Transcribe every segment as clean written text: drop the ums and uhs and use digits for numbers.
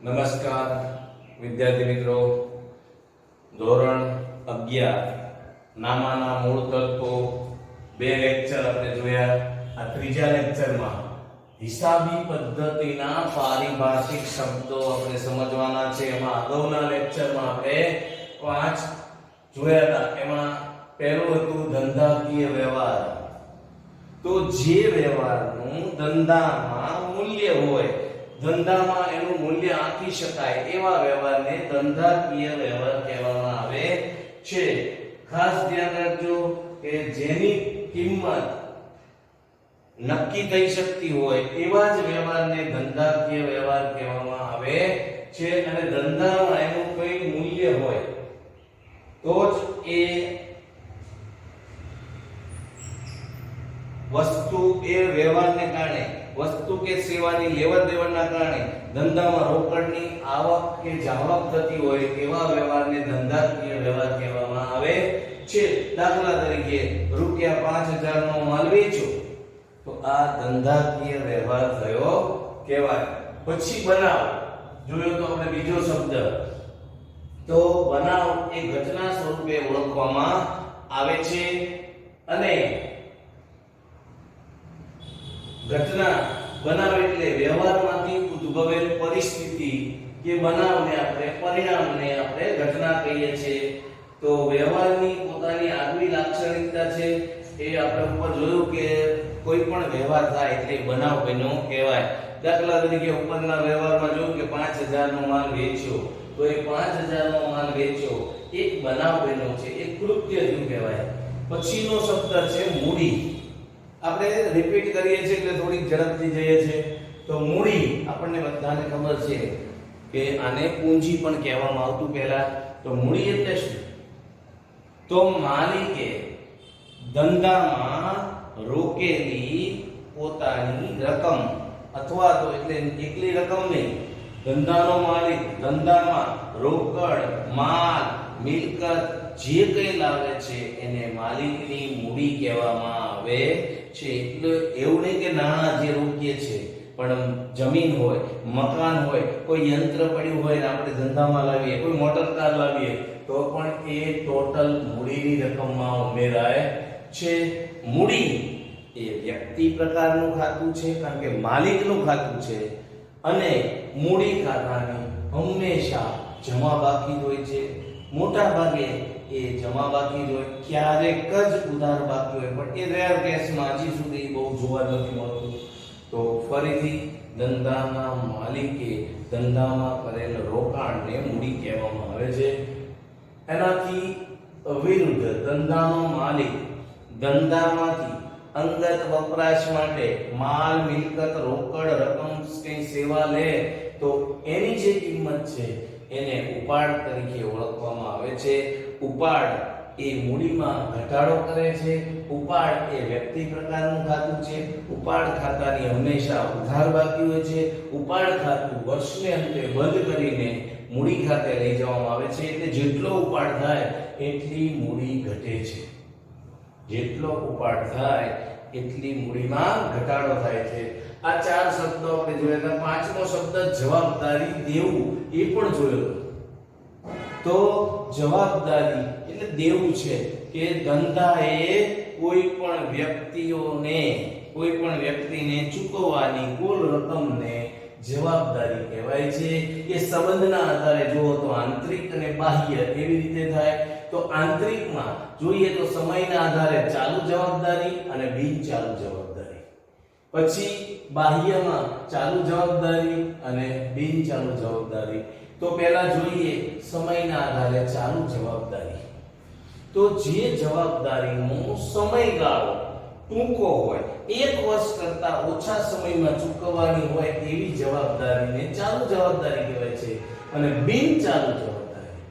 નમસ્કાર વિદ્યાર્થી મિત્રો, ધોરણ 11 નામાના મૂળ તત્વો બે લેક્ચર આપણે જોયા. આ ત્રીજા લેક્ચરમાં હિસાબી પદ્ધતિના પારિભાષિક શબ્દો આપણે સમજવાના છે. એમાં અગાઉના લેક્ચરમાં આપણે 5 જોયા હતા. એમાં પહેલું હતું ધંધાકીય વ્યવહાર. તો જે વ્યવહારનું ધંધામાં મૂલ્ય હોય, ધંધામાં એનું મૂલ્ય આંકી શકાય એવા વ્યવહારને ધંધાકીય વ્યવહાર કહેવામાં આવે છે. ખાસ ધ્યાન રાખજો કે જેની કિંમત નક્કી થઈ શકતી હોય એવા જ વ્યવહારને ધંધાકીય વ્યવહાર કહેવામાં આવે છે. અને ધંધામાં એનું કોઈ મૂલ્ય હોય તો જ એ વસ્તુ એ વ્યવહારને કારણે, વસ્તુ કે સેવાની લેવડ દેવડના કારણે ધંધામાં રોકડની આવક કે જાવક થતી હોય એવા વ્યવહારને ધંધાકીય વ્યવહાર કહેવામાં આવે છે. દાખલા તરીકે રૂપિયા 5000 નો માલ વેચો તો આ ધંધાકીય વ્યવહાર થયો કહેવાય. પછી બનાવ જોયો તો આપણે બીજો શબ્દ, તો બનાવ એ ઘટના સ્વરૂપે ઓળખવામાં આવે છે. અને ઘટના, બનાવ એટલે વ્યવહારમાંથી ઉદ્ભવેલ પરિસ્થિતિ કે બનાવને આપણે, પરિણામને આપણે ઘટના કહીએ છીએ. તો વ્યવહારની પોતાની આગવી લાક્ષણિકતા છે. એ આપણે ઉપર જોયું કે કોઈ પણ વ્યવહાર થાય એટલે બનાવ બન્યો કહેવાય. દાખલા તરીકે ઉપરના વ્યવહારમાં જોયું કે 5000 નો માલ વેચ્યો, તો એ 5000 નો માલ વેચ્યો એક બનાવ બન્યો છે, એક કૃત્ય થયું કહેવાય. પછીનો શબ્દ છે મૂડી. આપણે રિપીટ કરીએ છીએ એટલે થોડી ઝડપથી જઈએ છીએ. તો મૂડી આપણને બધાને ખબર છે કે આને પૂંજી પણ કહેવામાં આવતું પહેલા. તો મૂડી એટલે શું? તો માલિકે ધંધામાં રોકેલી પોતાની રકમ, અથવા તો એટલે એકલી રકમ નહીં, ધંધાનો માલિક ધંધામાં રોકડ, માલ, મિલકત જે કંઈ લાવે છે એને માલિકની મૂડી કહેવામાં આવે છે. એટલે એવું નહીં કે નાણાં જે રોકીએ છે, પણ જમીન હોય, મકાન હોય, કોઈ યંત્ર પડ્યું હોય ને આપણે ધંધામાં લાવીએ, કોઈ મોટર કાર લાવીએ તો પણ એ ટોટલ મૂડીની રકમમાં ઉમેરાય છે. મૂડી એ વ્યક્તિ પ્રકારનું ખાતું છે, કારણ કે માલિકનું ખાતું છે. અને મૂડી ખાતાની હંમેશા જમા બાકી હોય છે. મોટા ભાગે એ જમા બાકી હોય, ક્યારેક જ ઉધાર બાકી હોય, પણ એ રેર કેસમાં હજી સુધી બહુ જોવા નથી મળતું. તો ફરીથી ધંધાના માલિકે ધંધામાં કરેલ રોકાણને મૂડી કહેવામાં આવે છે. એનાથી વિરુદ્ધ ધંધાનો માલિક ધંધામાંથી અંગત વપરાશ માટે માલ, મિલકત, રોકડ રકમ કે સેવા લે તો એની જે કિંમત છે એને ઉપાડ તરીકે ઓળખવામાં આવે છે. ઉપાડ એ મૂડીમાં ઘટાડો કરે છે. ઉપાડ એ વ્યક્તિ પ્રકારનું ખાતું છે. ઉપાડ ખાતાની હંમેશા ઉધાર બાકી હોય છે. ઉપાડ ખાતું વર્ષને અંતે બંધ કરીને મૂડી ખાતે લઈ જવામાં આવે છે. એટલે જેટલો ઉપાડ થાય એટલી મૂડી ઘટે છે. જેટલો ઉપાડ થાય એટલી મૂડીમાં ઘટાડો થાય છે. આ 4 શબ્દો આપણે જોયા હતા. પાંચમો શબ્દ જવાબદારી, દેવું, એ પણ જોયો. તો જવાબદારી એટલે દેવું છે કે ધંધાએ કોઈ પણ વ્યક્તિને ચૂકવવાની કુલ રકમને જવાબદારી કહેવાય છે. એ સંબંધના આધારે જુઓ તો આંતરિક અને બાહ્ય એવી રીતે થાય. તો આંતરિકમાં જોઈએ તો સમયના આધારે ચાલુ જવાબદારી અને બિન ચાલુ જવાબદારી. પછી બાહ્યમાં ચાલુ જવાબદારી અને બિન ચાલુ જવાબદારી. તો પહેલા જોઈએ સમયના આધારે ચાલુ જવાબદારી. તો જે જવાબદારીનો સમયગાળો ટૂંકો હોય, 1 વર્ષ કરતા ઓછા સમયમાં ચૂકવવાની હોય એવી જવાબદારીને ચાલુ જવાબદારી કહેવાય છે. અને બિન ચાલુ જવાબદારી,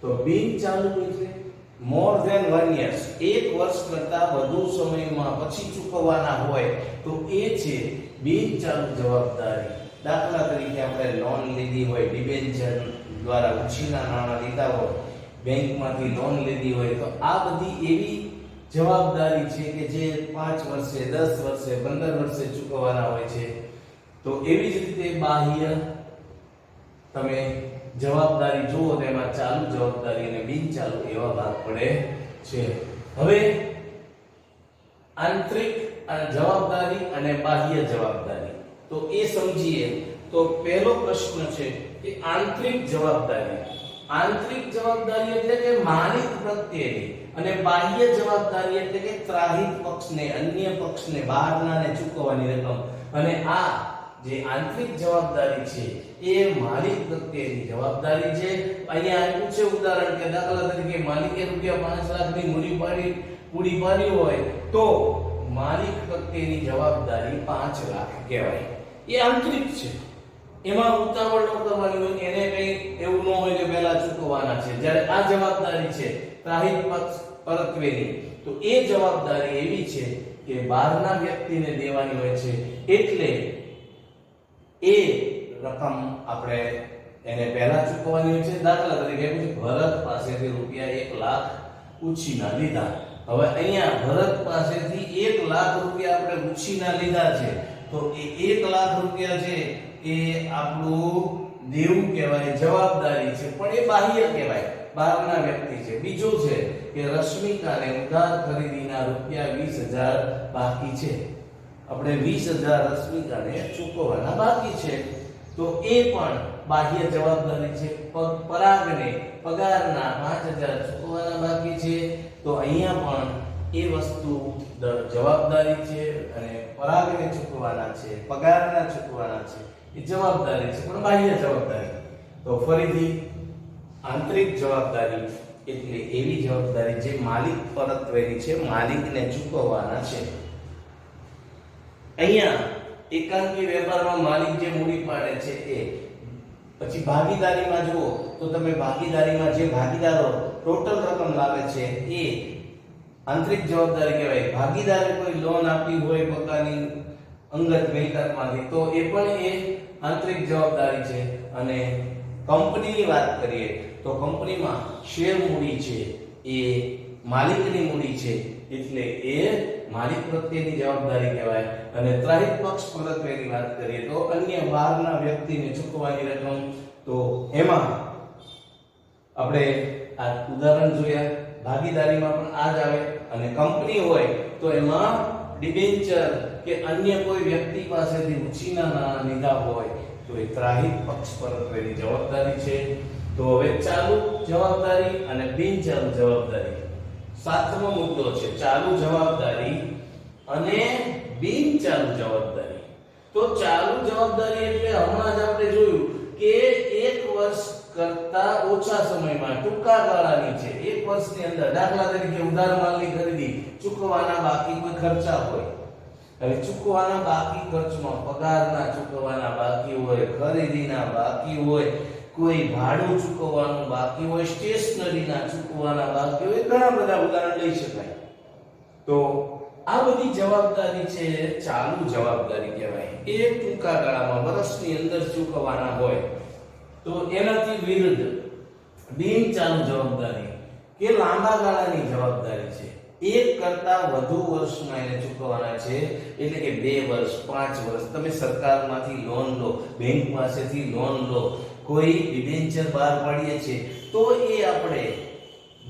તો બિન ચાલુ એટલે more than 1 year, 1 વર્ષ કરતા વધુ સમયમાં પછી ચૂકવવાના હોય તો એ છે બિન ચાલુ જવાબદારી. દાખલા તરીકે આપણે લોન લીધી હોય, ડિબેન્ચર દ્વારા ઉછીના નાણાં લીધા હોય, બેંકમાંથી લોન લીધી હોય, તો આ બધી એવી જવાબદારી છે કે જે 5 વર્ષે, 10 વર્ષે, 15 વર્ષે ચૂકવવાના હોય છે. તો એવી જ રીતે બાહ્ય તમે જવાબદારી જુઓ તો એમાં ચાલુ જવાબદારી અને બિનચાલુ એવા ભાગ પડે છે. હવે આંતરિક જવાબદારી અને બાહ્ય જવાબદારી તો એ સમજીએ. તો પહેલો પ્રશ્ન છે કે આંતરિક જવાબદારી. આંતરિક જવાબદારી એટલે કે માલિક પ્રત્યેની અને બાહ્ય જવાબદારી એટલે કે ત્રાહિત પક્ષને, અન્ય પક્ષને, બહારનાને ચૂકવવાની રકમ. અને આ જે આંતરિક જવાબદારી છે એ માલિક પ્રત્યેની જવાબદારી છે. અહીંયા આપ્યું છે ઉદાહરણ કે દાખલા તરીકે માલિકે રૂપિયા 5 લાખની પૂરી પાડી હોય તો માલિક પ્રત્યેની જવાબદારી 5 લાખ કહેવાય. એ આંતરિક છે, એમાં ઉતાવળ ન કરવાની હોય, એને કઈ એવું ન હોય કે પહેલા ચૂકવવાના છે. જ્યારે આ જવાબદારી છે ત્રાહિત પક્ષ પરત્વેની, તો એ જવાબદારી એવી છે કે બહારના વ્યક્તિને દેવાની હોય છે, એટલે એ રકમ આપણે એને પહેલા ચૂકવવાની હોય છે. દાખલા તરીકે ભરત પાસેથી રૂપિયા 1 લાખ ઉછીના લીધા. હવે અહીંયા ભરત પાસેથી 1 લાખ રૂપિયા આપણે ઉછીના લીધા છે, તો એ 1 લાખ રૂપિયા છે એ આપણું દેવું કહેવાય, જવાબદારી છે, પણ એ બાહ્ય કહેવાય, બહારના વ્યક્તિ છે. બીજું છે કે રશ્મિકાને ઉધાર ખરીદીના રૂપિયા 20,000 બાકી છે, આપણે 20,000 રશ્મિકાને ચૂકવવાના બાકી છે, તો એ પણ બાહ્ય જવાબદારી છે. પરાગને પગારના 5,000 ચૂકવવાના બાકી છે, તો અહીંયા પણ એ વસ્તુ જવાબદારી છે અને પરાગને ચૂકવવાના છે, પગારના ચૂકવવાના છે, એ જવાબદારી છે પણ બાહ્ય જવાબદારી. તો ફરીથી આંતરિક જવાબદારી એટલે એવી જવાબદારી જે માલિક પરત્વેની છે, માલિકને ચૂકવવાના છે. અહીંયા એકાંકી વેપારમાં માલિક જે મૂડી પાડે છે એ. પછી ભાગીદારીમાં જુઓ તો તમે ભાગીદારીમાં જે ભાગીદારો ટોટલ રકમ લાવે છે એ આંતરિક જવાબદારી કહેવાય. ભાગીદારે કોઈ લોન આપી હોય પોતાની અંગત મિલકતમાંથી, તો એ પણ એ આંતરિક જવાબદારી છે. અને કંપનીની વાત કરીએ તો કંપનીમાં શેર મૂડી છે એ માલિકની મૂડી છે, એટલે એ માલિક પ્રત્યેની જવાબદારી કહેવાય. અને ત્રાહિત પક્ષ પરત્વેની વાત કરીએ તો અન્ય બહારના વ્યક્તિને ચૂકવવાની રકમ, તો એમાં આપણે આ ઉદાહરણ જોયા, ભાગીદારીમાં પણ આ જ આવે. અને કંપની હોય તો એમાં ડિબેન્ચર કે અન્ય કોઈ વ્યક્તિ પાસેથી ઉછીના નાણાં લીધા હોય તો એ ત્રાહિત પક્ષ પરત્વેની જવાબદારી છે. તો હવે ચાલુ જવાબદારી અને બિનચાલુ જવાબદારી. 7મો મુદ્દો છે ચાલુ જવાબદારી અને બિનચાલુ જવાબદારી. તો ચાલુ જવાબદારી એટલે હમણાં જ આપણે જોયું કે 1 વર્ષ કરતા ઓછા સમયમાં, ટૂંકા ગાળાની છે. 1 વર્ષની અંદર, દાખલા તરીકે ઉધાર માલની ખરીદી, ચૂકવવાના બાકી કોઈ ખર્ચા હોય. હવે ચૂકવવાના બાકી ખર્ચમાં પગારના ચૂકવવાના બાકી હોય, ખરીદીના બાકી હોય, કોઈ ભાડું ચૂકવવાનું બાકી હોય, સ્ટેશનરીના ચૂકવવાના બાકી હોય, ઘણા બધા ઉદાહરણ લઈ શકાય. તો આ બધી જવાબદારી છે ચાલુ જવાબદારી કહેવાય. એ ટૂંકા ગાળામાં વર્ષની અંદર ચૂકવવાના હોય. તો એનાથી વિરુદ્ધ બિનચાલુ જવાબદારી કે લાંબા ગાળાની જવાબદારી છે. 1 કરતા વધુ વર્ષમાં એને ચૂકવવાના છે, એટલે કે 2 વર્ષ, 5 વર્ષ. તમે સરકારમાંથી લોન લો, બેંક પાસેથી લોન લો, કોઈ ડિબેન્ચર બહાર પાડીએ છે તો એ આપણે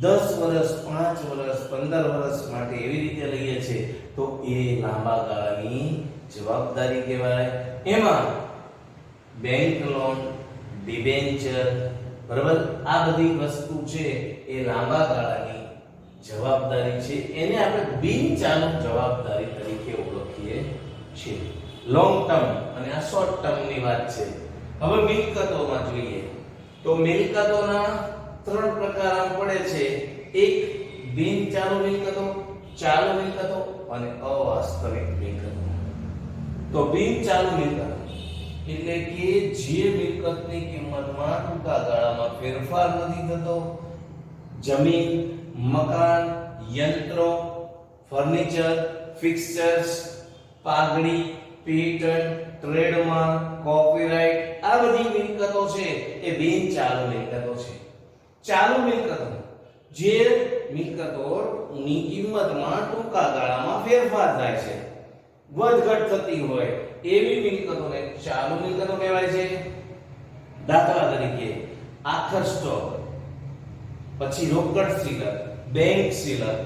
10 વર્ષ, 5 વર્ષ, 15 વર્ષ માટે એવી રીતે લઈએ છે, તો એ લાંબા ગાળાની જવાબદારી કહેવાય. એમાં બેંક લોન, ડિબેન્ચર, બરાબર, આ બધી વસ્તુ છે એ લાંબા ગાળાની જવાબદારી છે. એને આપણે બિનચાલુ જવાબદારી તરીકે ઓળખીએ છીએ. લોંગ ટર્મ અને આ શોર્ટ ટર્મની વાત છે. હવે મિલકતોમાં જોઈએ તો મિલકતોના 3 પ્રકાર પડે છે. એક બિનચાલુ મિલકતો, ચાલુ મિલકતો અને અવાસ્તવિક મિલકતો. તો બિનચાલુ મિલકતો એટલે કે જે મિલકતની કિંમતમાં ટૂંકા ગાળામાં ફેરફાર નથી થતો. જમીન, મકાન, યંત્રો, ફર્નિચર, ફિક્સચર્સ, પાઘડી, પેટન્ટ, ટ્રેડમાર્ક, કોપીરાઇટ, આ બધી મિલકતો છે એ બિનચાલુ મિલકતો છે. ચાલુ મિલકતો જે મિલકતોની કિંમતમાં ટૂંકા ગાળામાં ફેરફાર થાય છે, વધઘટ થતી હોય એવી મિલકતોને ચાલુ મિલકતો કહેવાય છે. દાખલા તરીકે આખર સ્ટોક, પછી રોકડ શિલક, બેંક શિલક,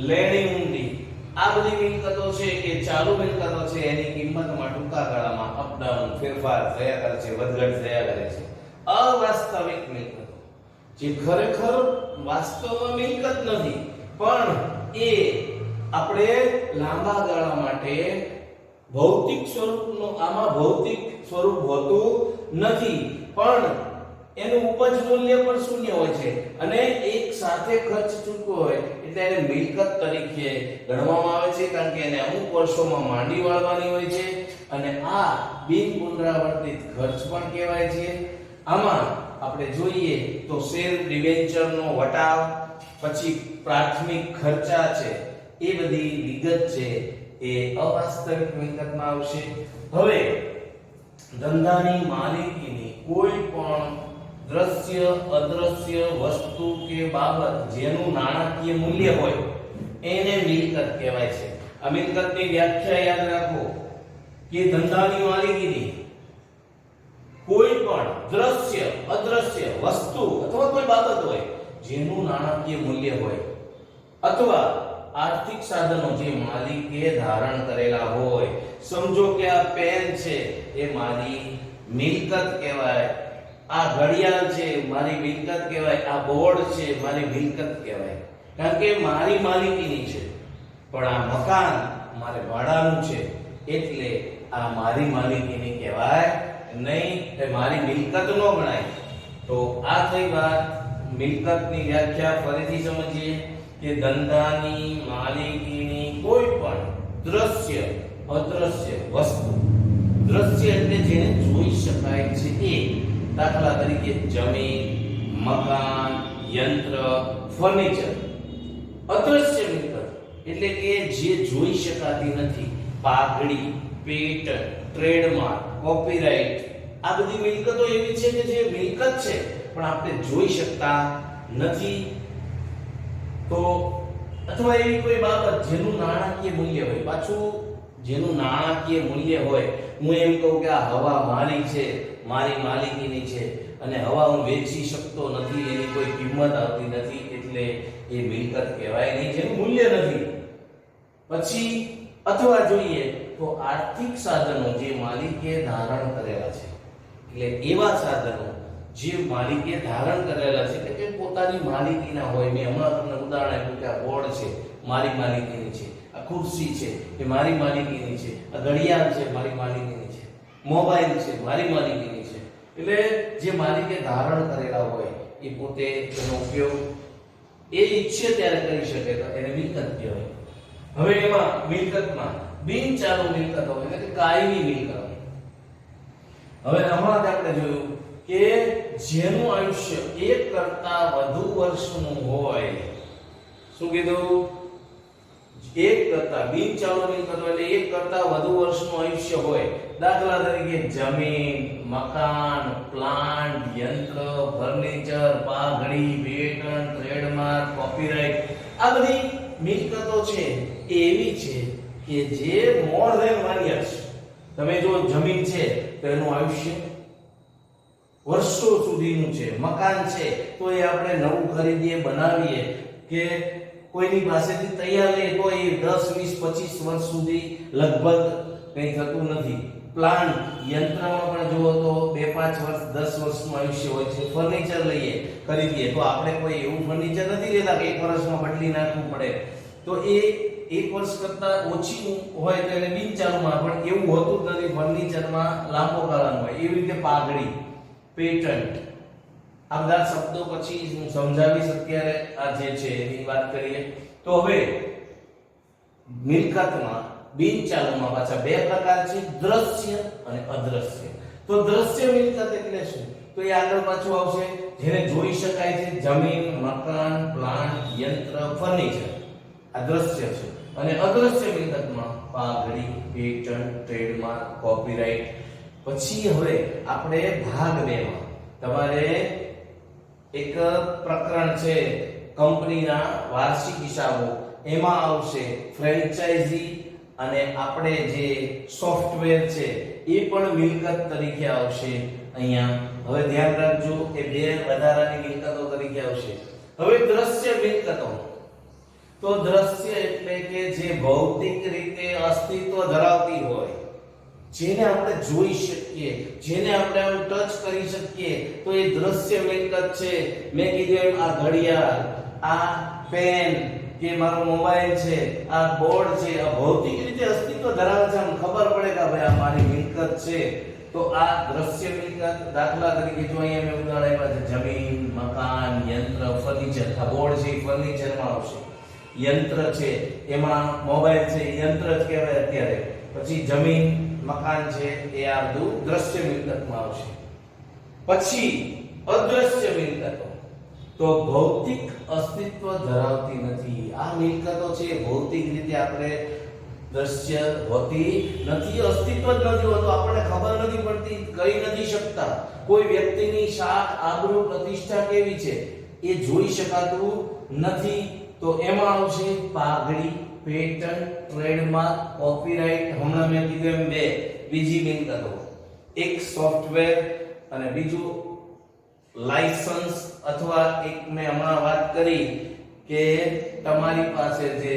લેણી ઊંડી, આ બધી મિલકતો છે કે ચાલુ મિલકતો છે એની કિંમતમાં ટૂંકા ગાળામાં અપડાઉન ફેરફાર થયા કરે છે, વધઘટ થયા કરે છે. અવાસ્તવિક મિલકતો જે ખરેખર વાસ્તવમાં મિલકત નથી પણ એ આપણે લાંબા ગાળા માટે ભૌતિક સ્વરૂપનો, આમાં ભૌતિક સ્વરૂપ હોતું નથી પણ એનું ઉપજ મૂલ્ય પણ શૂન્ય હોય છે અને એક સાથે ખર્ચ ચૂકવો હોય એટલે એને મિલકત તરીકે ગણવામાં આવે છે કારણ કે એને અમુક વર્ષોમાં માંડી વાળવાની હોય છે અને આ બિન પુનરાવર્તિત ખર્ચ પણ કહેવાય છે. આમાં આપણે જોઈએ તો શેર ડિબેન્ચરનો વટાવ, પછી પ્રાથમિક ખર્ચા છે, એ બધી વિગત છે એ અવાસ્તવિક મિલકતમાં આવશે. હવે ધંધાની માલિકીની કોઈ પણ દ્રશ્ય અદ્રશ્ય વસ્તુ કે બાબત જેનું નાણાકીય મૂલ્ય હોય એને મિલકત કહેવાય છે. આ મિલકતની વ્યાખ્યા યાદ રાખો કે ધંધાની માલિકીની કોઈ પણ દ્રશ્ય અદ્રશ્ય વસ્તુ અથવા કોઈ બાબત હોય જેનું નાણાકીય મૂલ્ય હોય અથવા આર્થિક સાધનો જે માલિકે ધારણ કરેલા હોય. સમજો કે આ પેન છે એ મારી મિલકત કહેવાય, આ ઘડિયાળ છે મારી મિલકત કહેવાય, આ બોર્ડ છે મારી મિલકત કહેવાય કારણ કે મારી માલિકીની છે. પણ આ મકાન મારે ભાડાનું છે એટલે આ મારી માલિકીની કહેવાય નહીં, એ મારી મિલકત ન ગણાય. તો આ થઈ વાત મિલકતની વ્યાખ્યા. ફરીથી સમજીએ કે ધંધાની માલિકીની કોઈ પણ દ્રશ્ય અદ્રશ્ય વસ્તુ, દ્રશ્ય એટલે જેને જોઈ શકાય છે એ, દાખલા તરીકે જમીન, મકાન, યંત્ર, ફર્નિચર. અદ્રશ્ય મિલકત એટલે કે જે જોઈ શકાતી નથી, પાઘડી, પેટન્ટ, ટ્રેડમાર્ક, કોપીરાઇટ, આ બધી મિલકતો એવી છે કે જે મિલકત છે પણ આપણે જોઈ શકતા નથી. તો અથવા એવી કોઈ બાબત જેનું નાણાકીય મૂલ્ય હોય, પાછું જેનું નાણાકીય મૂલ્ય હોય, હું એમ કહું કે આ હવા મારી છે, મારી માલિકીની છે અને હવા હું વેચી શકતો નથી, એની કોઈ કિંમત આવતી નથી એટલે એ મિલકત કહેવાય નહીં, જેનું મૂલ્ય નથી. પછી અથવા જોઈએ તો આર્થિક સાધનો જે માલિકે ધારણ કરેલા છે, એટલે એવા સાધનો જે માલિકે ધારણ કરેલા છે કે પોતાની માલિકીના હોય. મેં હમણાં તમને ઉદાહરણ આપ્યું કે આ બોર્ડ છે મારી માલિકીની છે, આ ખુરશી છે એ મારી માલિકીની છે, આ ઘડિયાળ છે મારી માલિકીની છે, મોબાઈલ છે મારી માલિકીની છે. એટલે જે માલિકે ધારણ કરેલા હોય એ પોતે એનો ઉપયોગ એ ઈચ્છે ત્યારે કરી શકે તો એને મિલકત કહેવાય. હવે એમાં મિલકતમાં બિન ચાલુ મિલકતો એટલે કે કાયમી મિલકતો. હવે હમણાં જ આપણે જોયું કે જેનું આયુષ્ય એક કરતા વધુ વર્ષનું હોય, શું કીધું? એક કરતા બિન ચાલુ મિલકતો એટલે એક કરતા વધુ વર્ષનું આયુષ્ય હોય. દાખલા તરીકે જમીન, મકાન, પ્લાન્ટ, યંત્ર, ફર્નિચર, પાઘડી, પેટન્ટ, ટ્રેડમાર્ક, કોપીરાઇટ, આ બધી મિલકતો છે એવી છે કે જે મોર ધેન 1 યર્સ. તમે જો જમીન છે તો એનું આયુષ્ય વર્ષો સુધીનું છે. મકાન છે તો એ આપણે નવું ખરીદીએ, બનાવીએ કે કોઈની પાસેથી તૈયાર લઈએ તો એ 10 20 25 વર્ષ સુધી લગભગ કંઈ થતું નથી. પ્લાન્ટ યંત્રમાં પણ જુઓ તો 2-5 વર્ષ 10 વર્ષનું આયુષ્ય હોય છે. ફર્નિચર લઈએ, ખરીદીએ તો આપણે કોઈ એવું ફર્નિચર નથી લેતા કે 1 વર્ષમાં બદલી નાખવું પડે. તો એ 1 વર્ષ કરતા ઓછી હોય તો એને બિનચાલુમાં, પણ એવું હોતું જ નથી. ફર્નિચરમાં લાંબો ગાળાનું હોય. એવી રીતે પાઘડી, પેટન્ટ, આ બધા શબ્દો પછી હું સમજાવીશ. અત્યારે આ જે છે એની વાત કરીએ તો હવે મિલકતમાં બિનચાલુમાં પાછા 2 પ્રકાર છે, દ્રશ્ય અને અદ્રશ્ય. તો દ્રશ્ય મિલકત એટલે શું? તો એ આગળ પાછું આવશે. જેને જોઈ શકાય છે, જમીન, મકાન, પ્લાન્ટ, યંત્ર, ફર્નિચર, આ દ્રશ્ય છે. અને અદ્રશ્ય મિલકતમાં પાઘડી, પેટન્ટ, ટ્રેડમાર્ક, કોપીરાઇટ. પછી હવે આપણે ભાગ 2 માં તમારે એક પ્રકરણ છે કંપનીના વાર્ષિક હિસાબો, એમાં આવશે ફ્રેન્ચાઇઝી અને આપણે જે સોફ્ટવેર છે એ પણ મિલકત તરીકે આવશે. અહીંયા. હવે ધ્યાન રાખજો કે બે વધારાની મિલકતો તરીકે આવશે. હવે દ્રશ્ય મિલકતો. તો દ્રશ્ય એટલે કે જે ભૌતિક રીતે અસ્તિત્વ ધરાવતી હોય, જેને આપણે જોઈ શકીએ, જેને આપણે ટચ કરી શકીએ, તો એ દ્રશ્ય મિલકત છે. મેં કીધું એમ આ ઘડિયાળ, આ પેન કે મારો મોબાઈલ છે, આ બોર્ડ છે, આ ભૌતિક રીતે અસ્તિત્વ ધરાવે છે. આમ ખબર પડે કે ભાઈ આ મારી મિલકત છે, તો આ દ્રશ્ય મિલકત. દાખલા તરીકે જો અહીંયા મેં ઉદાહરણ આપ્યા છે, જમીન, મકાન, યંત્ર, ફર્નિચર. આ બોર્ડ છે એ ફર્નિચરમાં આવશે. યંત્ર છે એમાં મોબાઈલ છે, યંત્ર જ કહેવાય અત્યારે. પછી જમીન, મકાન છે એ આ બધું દ્રશ્ય મિલકતમાં આવશે. પછી અદ્રશ્ય મિલકતો. તો ભૌતિક અસ્તિત્વ ધરાવતી નથી. આ મિલકતો છે ભૌતિક રીતે આપણે દ્રશ્ય હોતી નથી, અસ્તિત્વ જ નથી હોતું, આપણને ખબર નથી પડતી, કરી નથી શકતા. કોઈ વ્યક્તિની શાખ, આબરૂ, પ્રતિષ્ઠા કેવી છે એ જોઈ શકાતું નથી. તો એમાં આવશે પાઘડી, પેટન્ટ, ટ્રેડમાર્ક, કોપીરાઇટ. હમણાં મેં કીધું એમ બે બીજી મિલકતો, એક સોફ્ટવેર અને બીજું લાયસન્સ. અથવા એક મેં હમણાં વાત કરી કે તમારી પાસે જે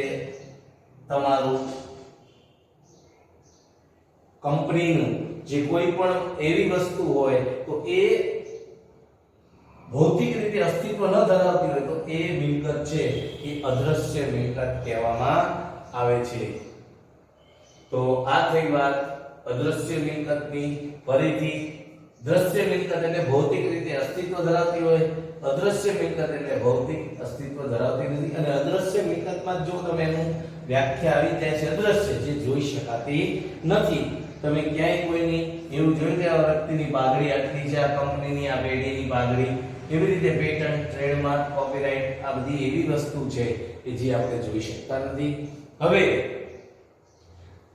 તમારું કંપનીનું જે કોઈ પણ એવી વસ્તુ હોય તો એ ભૌતિક રીતે અસ્તિત્વ ન ધરાવતી હોય તો એ મિલકત છે એ અદ્રશ્ય મિલકત કહેવામાં આવે છે. તો આ થઈ વાત અદ્રશ્ય મિલકતની. ફરીથી દ્રશ્ય મિલકત એટલે ભૌતિક રીતે અસ્તિત્વ ધરાવતી હોય, અદ્રશ્ય મિલકત એટલે ભૌતિક અસ્તિત્વ ધરાવતી નથી. અને અદ્રશ્ય મિલકતમાં જો તમે એનું વ્યાખ્યા આવી જાય છે અદ્રશ્ય, જે જોઈ શકાતી નથી. તમે ક્યાંય કોઈની એવું જોયું કે આ વ્યક્તિની પાઘડી આટલી છે, આ કંપનીની, આ પેઢીની પાઘડી, એવી રીતે પેટન્ટ, ટ્રેડમાર્ક, કોપીરાઇટ આ બધી એવી વસ્તુ છે કે જે આપણે જોઈ શકતા નથી. હવે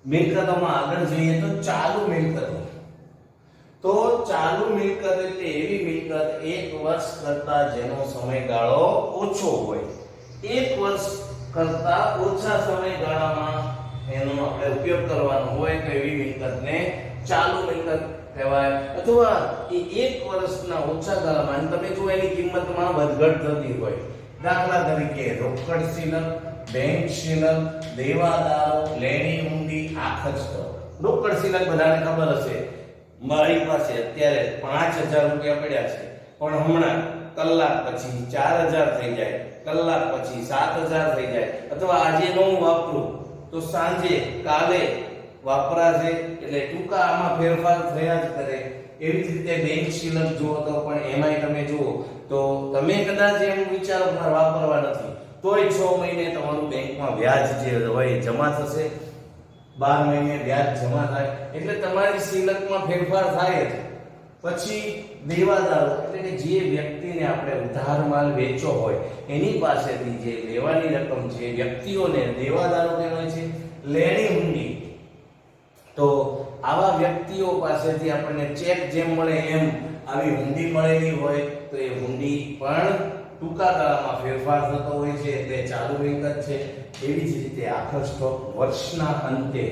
મિલકતોમાં આગળ જોઈએ તો ચાલુ મિલકતો. તો ચાલુ મિલકત એટલે એવી મિલકત 1 વર્ષ કરતા જેનો સમયગાળો ઓછો હોય. 1 વર્ષ કરતા ઓછા સમયગાળામાં એનો આપણે ઉપયોગ કરવાનો હોય તો એવી મિલકતને ચાલુ મિલકત કહેવાય. અથવા એ 1 વર્ષના ઓછા ગાળામાં તમે જો એની કિંમતમાં વધઘટ થતી હોય. દાખલા તરીકે રોકડ શિલક, બેંક શિલક, દેવાદારો, લેણી ઊંડી, આખર સ્ટોક. રોકડ શિલક બધાને ખબર હશે. મારી પાસે અત્યારે 5000 રૂપિયા પડ્યા છે, પણ હમણાં કલાક પછી 4000 થઈ જાય, કલાક પછી 7000 થઈ જાય, અથવા આજે નો વાપરું તો સાંજે કાલે વાપરાશે. એટલે ટૂંકા આમાં ફેરફાર થયા જ કરે. એવી જ રીતે બેંક શિલક જુઓ તો પણ એમાંય તમે જુઓ તો તમે કદાચ એમ વિચારો કે વાપરવા નથી, તોય 6 મહિને તમારું બેંકમાં વ્યાજ જે હોય જમા થશે, 12 મહિને વ્યાજ જમા થાય. એટલે તમારી શિલકમાં ફેરફાર થાય જ. પછી દેવાદારો એટલે કે જે વ્યક્તિને આપણે ઉધાર માલ વેચો હોય એની પાસેથી જે લેવાની રકમ છે, વ્યક્તિઓને દેવાદારો કહેવાય છે. લેણી ઊંડી તો આવા વ્યક્તિઓ પાસેથી આપણને ચેક જેમ મળે એમ આવી હુંડી મળેલી હોય તો એ હુંડી પણ ટૂંકા ગાળામાં ફેરફાર થતો હોય છે, એટલે ચાલુ મિલકત છે. એવી જ રીતે આખર સ્ટોક, વર્ષના અંતે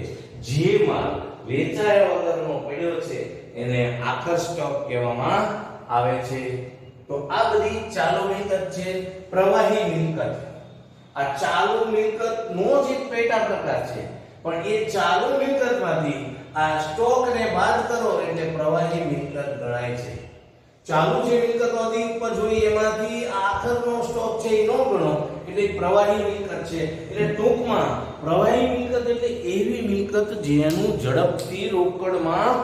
જે માલ વેચાયા વગરનો પડ્યો છે એને આખર સ્ટોક કહેવામાં આવે છે. તો આ બધી ચાલુ મિલકત છે. પ્રવાહી મિલકત, આ ચાલુ મિલકત નો જ એક પેટા પ્રકાર છે, પણ એ ચાલુ મિલકતમાંથી આ સ્ટોકને બાદ કરો એટલે પ્રવાહી મિલકત ગણાય છે. ચાલુ જે મિલકતો હતી ઉપર જોઈએ એમાંથી આખરનો સ્ટોક છે એ નો ગણો એટલે પ્રવાહી મિલકત છે. એટલે ટૂંકમાં પ્રવાહી મિલકત એટલે એવી મિલકત જેનું ઝડપથી રોકડમાં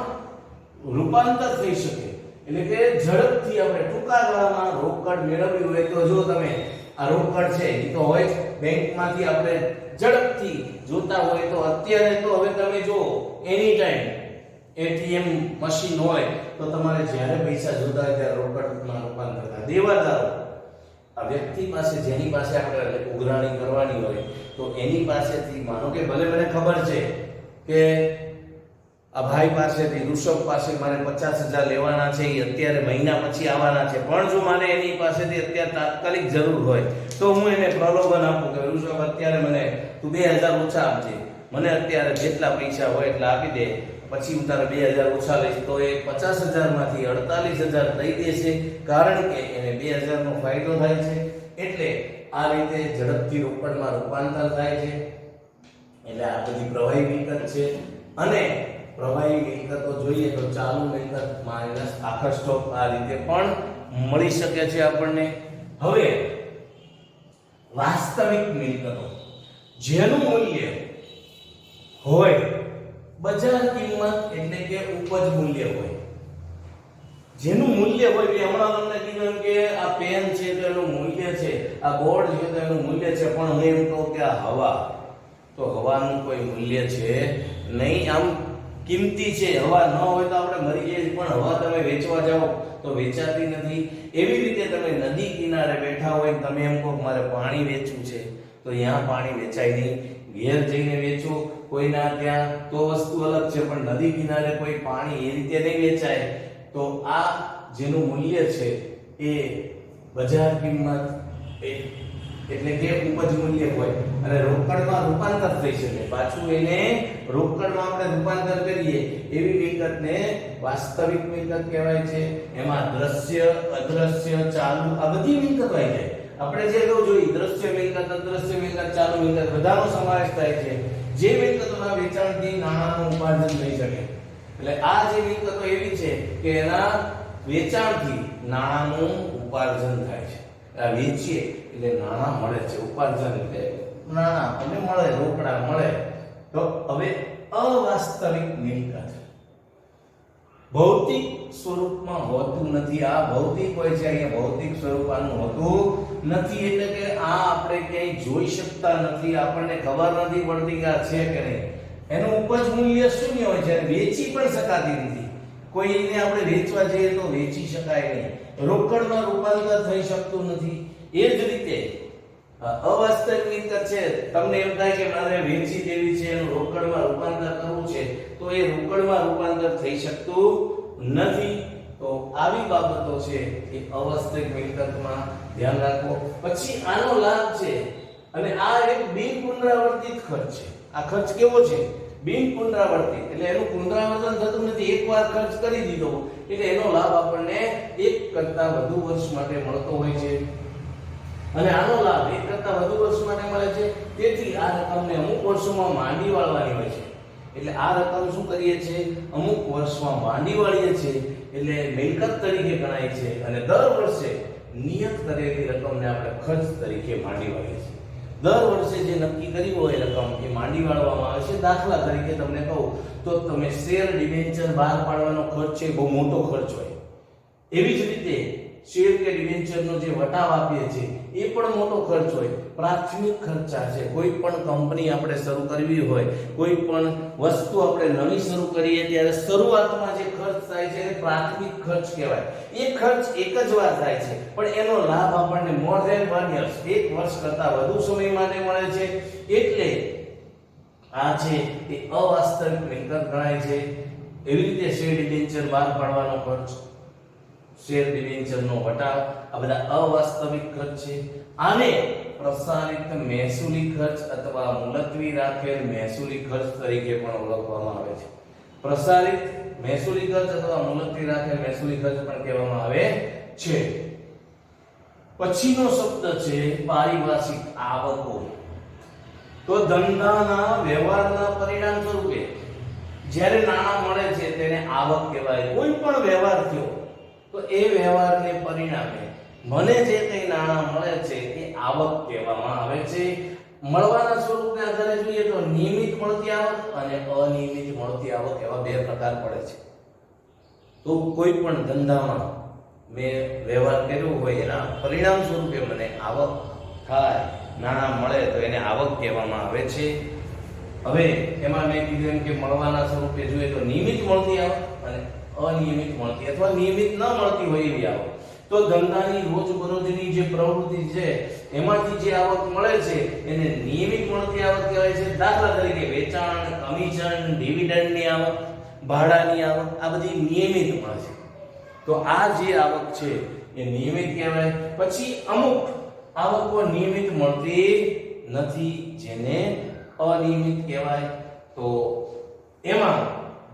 રૂપાંતર થઈ શકે. એટલે કે ઝડપથી આપણે ટૂંકા ગાળામાં રોકડ મેળવવી હોય તો જો તમે આ રોકડ છે એ તો હોય બેંકમાંથી આપણે ઝડપથી જોતા હોય તો અત્યારે તો હવે તમે જો એની ટાઈમ એટીએમ મશીન હોય તો તમારે જ્યારે પૈસા જોતા હોય ત્યારે રોકડમાં રૂપાંતર થાય. દેવાદારો આ વ્યક્તિ પાસે જેની પાસે આપણે ઉઘરાણી કરવાની હોય તો એની પાસેથી માનો કે ભલે મને ખબર છે કે આ ભાઈ પાસેથી ઋષભ પાસે મારે 50000 લેવાના છે, એ અત્યારે મહિના પછી આવવાના છે, પણ જો મારે એની પાસેથી અત્યારે તાત્કાલિક જરૂર હોય તો હું એને પ્રલોભન આપું કે ઋષભ અત્યારે મને તું 2000 ઓછા આપજે, મને અત્યારે જેટલા પૈસા હોય એટલા આપી દે, પછી હું તારે 2000 ઓછા લઈશ તો એ 50,000 માંથી 48,000 દઈ દેશે, કારણ કે એને 2000 નો ફાયદો થાય છે. એટલે આ રીતે ઝડપથી રોકડમાં રૂપાંતર થાય છે. એટલે આ બધી પ્રવાહી મિલકત છે. અને પ્રવાહી મિલકતો જોઈએ તો ચાલુ મિલકત માઈનસ આખા સ્ટોક આ રીતે પણ મળી શકે છે આપણને. હવે વાસ્તવિક મિલકતો જેનું મૂલ્ય હોય બજાર કિંમત એટલે કે ઉપજ મૂલ્ય હોય, જેનું મૂલ્ય હોય કે હમણાં તમને કીધું કે આ પેન છે તો એનું મૂલ્ય છે, આ બોર્ડ છે તો એનું મૂલ્ય છે, પણ હું એમ કહું કે આ હવા, તો હવાનું કોઈ મૂલ્ય છે નહીં. આમ કિંમતી છે, હવા ન હોય તો આપણે મરી જઈએ, પણ હવા તમે વેચવા જાઓ તો વેચાતી નથી. એવી રીતે તમે નદી કિનારે બેઠા હોય, તમે એમ કહો મારે પાણી વેચવું છે તો અહીંયા પાણી વેચાય નહીં. ઘેર જઈને વેચો કોઈના ત્યાં તો વસ્તુ અલગ છે, પણ નદી કિનારે કોઈ પાણી એ રીતે નહીં વેચાય. તો આ જેનું મૂલ્ય છે એ બજાર કિંમત એટલે કે ઉપજ મૂલ્ય હોય અને રોકડમાં રૂપાંતર થઈ શકે. પાછું એને રોકડમાં આપણે રૂપાંતર કરીએ એવી મિલકતને વાસ્તવિક મિલકત કહેવાય છે. એમાં દ્રશ્ય, અદ્રશ્ય, ચાલુ આ બધી મિલકત આવી જાય. આપણે જે કહું જોઈએ દ્રશ્ય મિલકત, અદ્રશ્ય મિલકત, ચાલુ મિલકત બધાનો સમાવેશ થાય છે. જે મિલકતોના વેચાણથી નાણાંનું ઉપાર્જન થઈ શકે. એટલે આ જે મિલકતો એવી છે કે એના વેચાણથી નાણાંનું ઉપાર્જન થાય છે. આ વેચીએ એટલે નાણાં મળે છે, ઉપાર્જન એટલે નાણાં અને મળે, રોકડા મળે. તો હવે અવાસ્તવિક મિલકત ભૌતિક સ્વરૂપમાં હોતું નથી. આ ભૌતિક હોય છે, અહીંયા ભૌતિક સ્વરૂપનું હોતું નથી. એટલે કે આ આપણે ક્યાંય જોઈ શકતા નથી, આપણને ખબર નથી પડતી કે આ છે કે નહીં. એનું ઉપજ મૂલ્ય શૂન્ય હોય છે, વેચી પણ શકાતી નથી. કોઈને આપણે વેચવા જઈએ તો વેચી શકાય નહીં, રોકડમાં રૂપાંતર થઈ શકતું નથી. એ જ રીતે અવાસ્તવિક મિલકત છે, તમને એમ થાય કે મારે વેચી દેવી છે, એનું રોકડમાં રૂપાંતર કરવું છે, તો એ રોકડમાં રૂપાંતર થઈ શકતું નથી. તો આવી બાબતો છે એ અવાસ્તવિક મિલકતમાં ધ્યાન રાખો. પછી આનો લાભ છે, અને આ એક બિન પુનરાવર્તિત ખર્ચ છે. આ ખર્ચ કેવો છે? બિન પુનરાવર્તિત, એટલે એનું પુનરાવર્તન થતું નથી. એકવાર ખર્ચ કરી દીધો એટલે એનો લાભ આપણને એક કરતા વધુ વર્ષ માટે મળતો હોય છે. અને આનો લાભ એક કરતા વધુ વર્ષ માટે મળે છે. તેથી આ રકમને અમુક વર્ષોમાં માંડી વાળવાની હોય છે. એટલે આ રકમ શું કરીએ છીએ? અમુક વર્ષમાં માંડી વાળીએ છીએ, એટલે મિલકત તરીકે ગણાય છે. અને દર વર્ષે નિયત કરેલી રકમને આપણે ખર્ચ તરીકે માંડી વાળીએ છીએ. દર વર્ષે જે નક્કી કર્યું હોય રકમ એ માંડી વાળવામાં આવે છે. દાખલા તરીકે તમને કહું તો તમે શેર ડિબેન્ચર બહાર પાડવાનો ખર્ચ છે, બહુ મોટો ખર્ચ હોય. એવી જ રીતે શેર કે ડિબેન્ચરનો જે વટાવ આપીએ છીએ એ પણ મોટો ખર્ચ હોય. પ્રાથમિક ખર્ચા છે. કોઈ પણ કંપની આપણે શરૂ કરવી હોય, કોઈ પણ વસ્તુ આપણે નવી શરૂ કરીએ ત્યારે શરૂઆતમાં જે ખર્ચ થાય છે એ પ્રાથમિક ખર્ચ કહેવાય. એ ખર્ચ એક જ વાર થાય છે, પણ એનો લાભ આપણને મોર ધેન 1 યર, એક વર્ષ કરતા વધુ સમય માટે મળે છે. એટલે આ છે એ અવાસ્તવિક મિલકત ગણાય છે. એવી રીતે શેર ડિબેન્ચર બહાર પાડવાનો ખર્ચ, શેર ડિબેન્ચરનો વટાવ, આ બધા અવાસ્તવિક ખર્ચ છે. આને પ્રસારિત મહેસૂલી ખર્ચ અથવા મુલતવી રાખેલ મહેસૂલી ખર્ચ તરીકે પણ ઓળખવામાં આવે છે. પ્રસારિત મહેસૂલી ખર્ચ અથવા મુલતવી રાખેલ મહેસૂલી ખર્ચ પણ કહેવામાં આવે છે. પછીનો શબ્દ છે પારિભાષિક આવકો. તો ધંધાના વ્યવહારના પરિણામ સ્વરૂપે જ્યારે નાણાં મળે છે તેને આવક કહેવાય. કોઈ પણ વ્યવહાર થયો તો એ વ્યવહારને પરિણામે મને જે કંઈ નાણાં મળે છે એ આવક કહેવામાં આવે છે. મળવાના સ્વરૂપને આધારે જોઈએ તો નિયમિત મળતી આવક અને અનિયમિત મળતી આવક એવા બે પ્રકાર પડે છે. તો કોઈ પણ ધંધામાં મેં વ્યવહાર કર્યો હોય એના પરિણામ સ્વરૂપે મને આવક થાય, નાણાં મળે તો એને આવક કહેવામાં આવે છે. હવે એમાં મેં કીધું એમ કે મળવાના સ્વરૂપે જોઈએ તો નિયમિત મળતી આવક અને અનિયમિત મળતી અથવા નિયમિત ન મળતી હોય એવી આવક. તો ધંધાની રોજબરોજની જે પ્રવૃત્તિ છે એમાંથી જે આવક મળે છે એને નિયમિત મળતી આવક કહેવાય છે. દાખલા તરીકે વેચાણ, કમિશન, ડિવિડન્ડની આવક, ભાડાની આવક, આ બધી નિયમિત મળે છે. તો આ જે આવક છે એ નિયમિત કહેવાય. પછી અમુક આવકો નિયમિત મળતી નથી જેને અનિયમિત કહેવાય. તો એમાં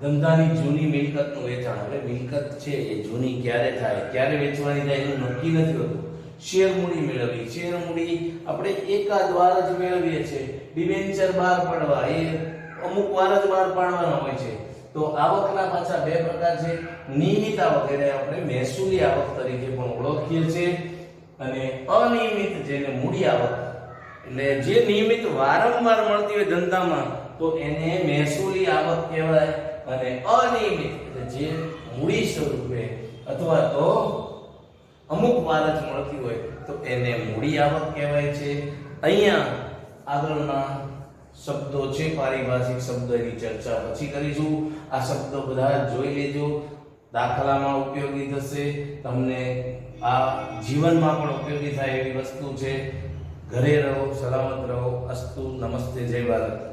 ધંધાની જૂની મિલકતનું વેચાણ. હવે મિલકત છે એ જૂની ક્યારે થાય, ક્યારે વેચવાની થાય એનું નક્કી નથી હોતું. શેર મૂડી મેળવવી, શેર મૂડી આપણે એકાદ વાર જ મેળવીએ છીએ. ડિબેન્ચર બહાર પાડવા એ અમુક વાર જ બહાર પાડવાના હોય છે. તો આવકના પાછા બે પ્રકાર છે. નિયમિત આવક એને આપણે મહેસૂલી આવક તરીકે પણ ઓળખીએ છીએ, અને અનિયમિત જેને મૂડી આવક, એટલે જે નિયમિત વારંવાર મળતી હોય ધંધામાં તો એને મહેસૂલી આવક કહેવાય, અને અનિયમિત એટલે જે મૂડી સ્વરૂપે અથવા તો અમુક વાર જ મળતી હોય તો એને મૂડી આવક કહેવાય છે. અહીંયા આગળના શબ્દો છે પારિભાષિક શબ્દની ચર્ચા પછી કરીશું. આ શબ્દો બધા જોઈ લેજો, દાખલામાં ઉપયોગી થશે, તમને આ જીવનમાં પણ ઉપયોગી થાય એવી વસ્તુ છે. ઘરે રહો, સલામત રહો. અસ્તુ. નમસ્તે. જય ભારત.